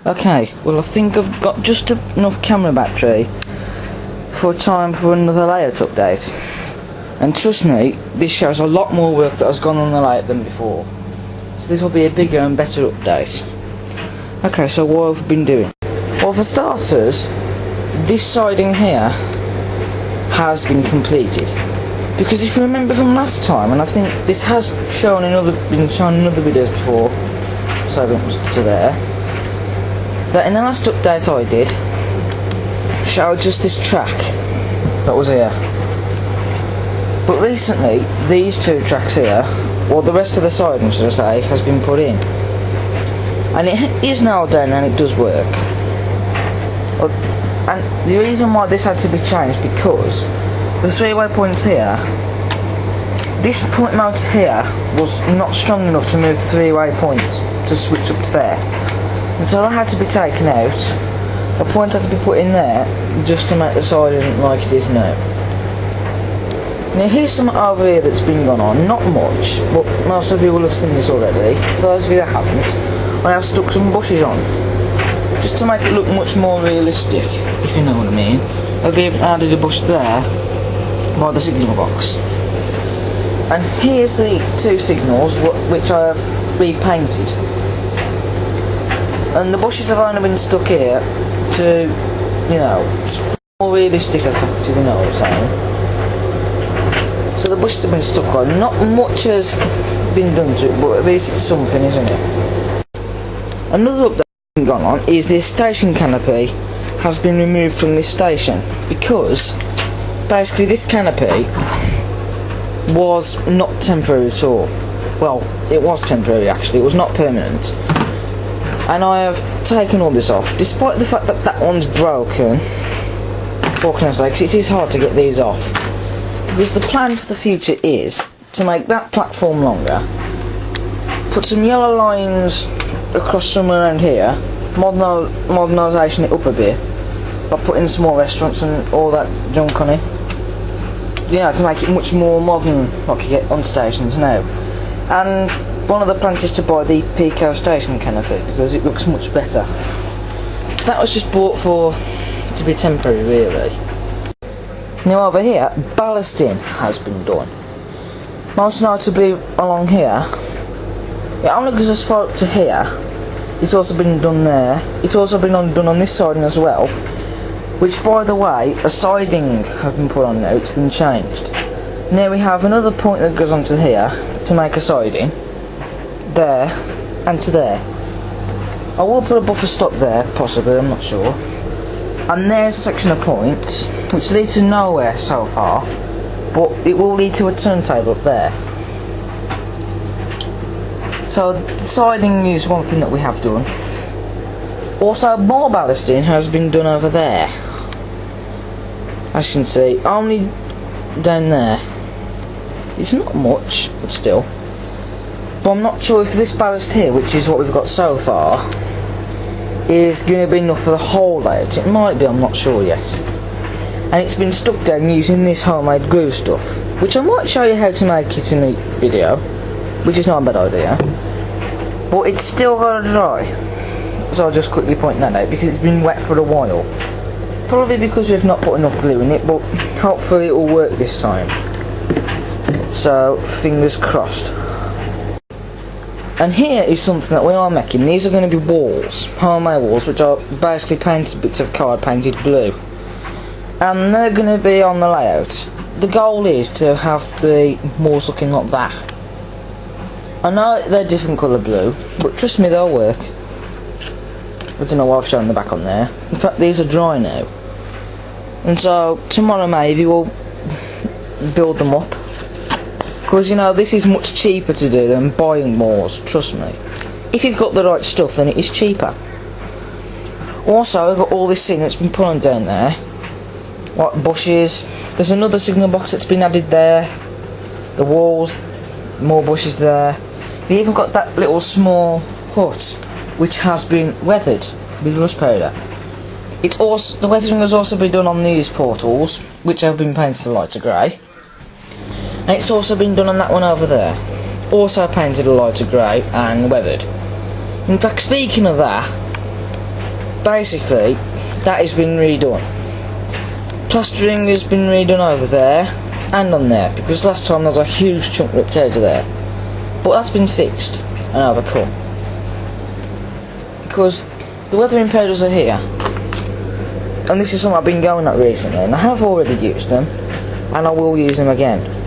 Okay, well I think I've got just enough camera battery for time for another layout update. And trust me, this shows a lot more work that has gone on the layout than before. So this will be a bigger and better update. Okay, so what have we been doing? Well, for starters, this siding here has been completed. Because if you remember from last time, and I think this has been shown in other videos before, so I don't to there, that in the last update I did, showed just this track that was here. But recently, these two tracks here, or the rest of the siding, should I say, has been put in. And it is now done and it does work. And the reason why this had to be changed, because the three-way points here, this point motor here was not strong enough to move the three-way point to switch up to there. And so that had to be taken out. A point had to be put in there just to make the siding like it is now. Now here's some over here that's been gone on, not much, but most of you will have seen this already. For those of you that haven't, I have stuck some bushes on, just to make it look much more realistic, if you know what I mean. I've even added a bush there, by the signal box. And here's the two signals, which I have repainted. And the bushes have only been stuck here to, you know, it's more realistic effect, if you know what I'm saying. So the bushes have been stuck on. Not much has been done to it, but at least it's something, isn't it? Another update that's gone on is this station canopy has been removed from this station, because basically this canopy was not temporary at all. Well, it was temporary actually, it was not permanent. And I have taken all this off, despite the fact that that one's broken. What can I say, because it is hard to get these off. Because the plan for the future is to make that platform longer, put some yellow lines across somewhere around here, modernisation it up a bit, by putting some more restaurants and all that junk on it. Yeah, to make it much more modern like you get on stations now. And one of the plans is to buy the Pico station canopy, because it looks much better. That was just bought to be temporary, really. Now over here, ballasting has been done. Most notably along here. It only goes as far up to here. It's also been done there. It's also been done on this siding as well. Which, by the way, a siding has been put on now. It's been changed. Now we have another point that goes onto here to make a siding. There and to there. I will put a buffer stop there, possibly, I'm not sure. And there's a section of points which lead to nowhere so far, but it will lead to a turntable up there. So the siding is one thing that we have done. Also, more ballasting has been done over there. As you can see, only down there. It's not much, but still. But I'm not sure if this ballast here, which is what we've got so far, is going to be enough for the whole layout. It might be, I'm not sure yet. And it's been stuck down using this homemade glue stuff, which I might show you how to make it in the video, which is not a bad idea. But it's still got to dry. So I'll just quickly point that out, because it's been wet for a while. Probably because we've not put enough glue in it, but hopefully it will work this time. So, fingers crossed. And here is something that we are making. These are going to be walls, homemade walls, which are basically painted bits of card painted blue. And they're going to be on the layout. The goal is to have the walls looking like that. I know they're different colour blue, but trust me, they'll work. I don't know why I've shown the back on there. In fact, these are dry now. And so, tomorrow maybe we'll build them up. Because, you know, this is much cheaper to do than buying walls, trust me. If you've got the right stuff, then it is cheaper. Also, I've got all this thing that's been put on down there. Like bushes. There's another signal box that's been added there. The walls, more bushes there. We even got that little small hut, which has been weathered with rust powder. It's also, the weathering has also been done on these portals, which have been painted a lighter grey. And it's also been done on that one over there. Also painted a lighter grey and weathered. In fact, speaking of that, basically, that has been redone. Plastering has been redone over there and on there, because last time there was a huge chunk ripped out of there. But that's been fixed and overcome. Because the weathering powders are here, and this is something I've been going at recently, and I have already used them, and I will use them again.